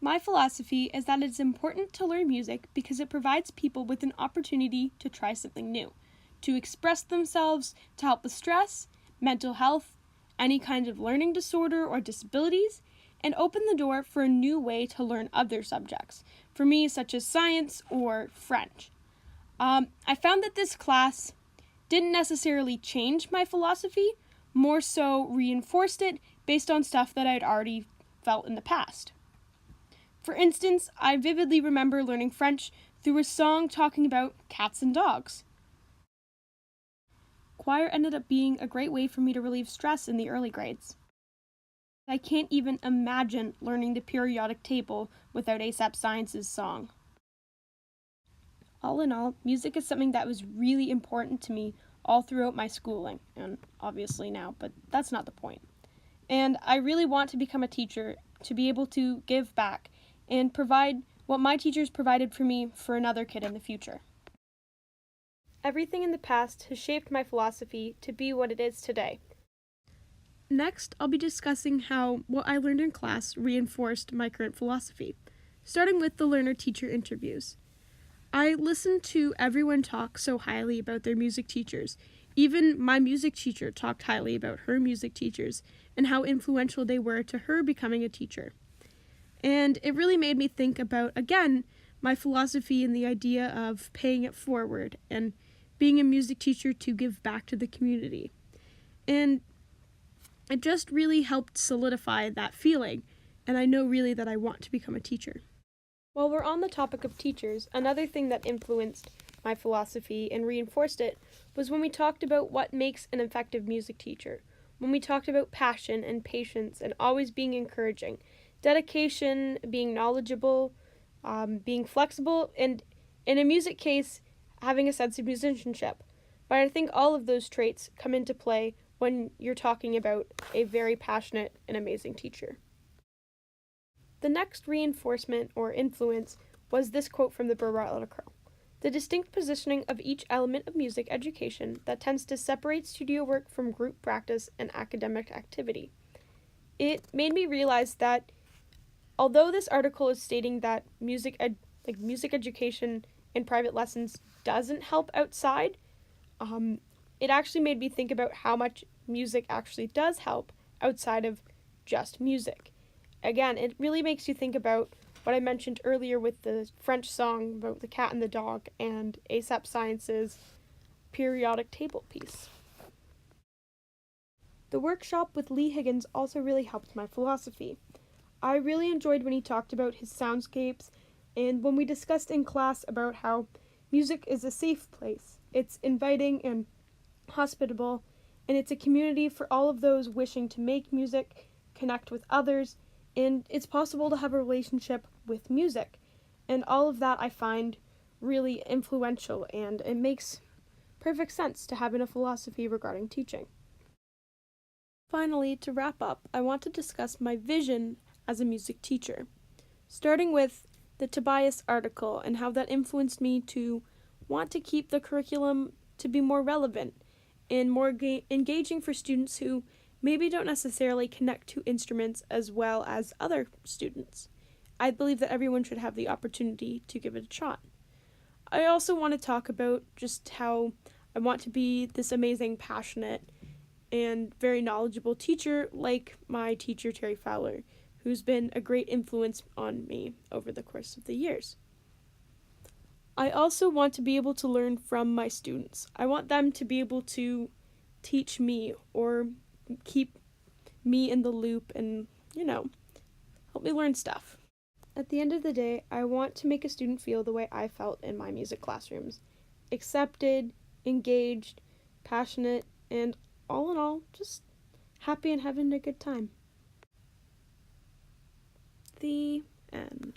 My philosophy is that it's important to learn music because it provides people with an opportunity to try something new, to express themselves, to help with stress, mental health, any kind of learning disorder or disabilities, and open the door for a new way to learn other subjects, for me, such as science or French. I found that this class didn't necessarily change my philosophy, more so reinforced it based on stuff that I'd already felt in the past. For instance, I vividly remember learning French through a song talking about cats and dogs. Choir ended up being a great way for me to relieve stress in the early grades. I can't even imagine learning the periodic table without ASAP Science's song. All in all, music is something that was really important to me all throughout my schooling, and obviously now, but that's not the point. And I really want to become a teacher to be able to give back and provide what my teachers provided for me for another kid in the future. Everything in the past has shaped my philosophy to be what it is today. Next, I'll be discussing how what I learned in class reinforced my current philosophy, starting with the learner-teacher interviews. I listened to everyone talk so highly about their music teachers. Even my music teacher talked highly about her music teachers and how influential they were to her becoming a teacher. And it really made me think about, again, my philosophy and the idea of paying it forward and being a music teacher to give back to the community. And it just really helped solidify that feeling, and I know really that I want to become a teacher. While we're on the topic of teachers, another thing that influenced my philosophy and reinforced it was when we talked about what makes an effective music teacher. When we talked about passion and patience and always being encouraging, dedication, being knowledgeable, being flexible, and in a music case, having a sense of musicianship. But I think all of those traits come into play when you're talking about a very passionate and amazing teacher. The next reinforcement or influence was this quote from the Burr article. The distinct positioning of each element of music education that tends to separate studio work from group practice and academic activity. It made me realize that although this article is stating that music education in private lessons doesn't help outside, it actually made me think about how much music actually does help outside of just music. Again, it really makes you think about what I mentioned earlier with the French song about the cat and the dog and ASAP Science's periodic table piece. The workshop with Lee Higgins also really helped my philosophy. I really enjoyed when he talked about his soundscapes and when we discussed in class about how music is a safe place. It's inviting and hospitable, and it's a community for all of those wishing to make music, connect with others, and it's possible to have a relationship with music. And all of that I find really influential, and it makes perfect sense to have in a philosophy regarding teaching. Finally, to wrap up, I want to discuss my vision as a music teacher, starting with the Tobias article and how that influenced me to want to keep the curriculum to be more relevant and more engaging for students who maybe don't necessarily connect to instruments as well as other students. I believe that everyone should have the opportunity to give it a shot. I also want to talk about just how I want to be this amazing, passionate, and very knowledgeable teacher like my teacher Terry Fowler, who's been a great influence on me over the course of the years. I also want to be able to learn from my students. I want them to be able to teach me or keep me in the loop and, help me learn stuff. At the end of the day, I want to make a student feel the way I felt in my music classrooms. Accepted, engaged, passionate, and all in all, just happy and having a good time. The end.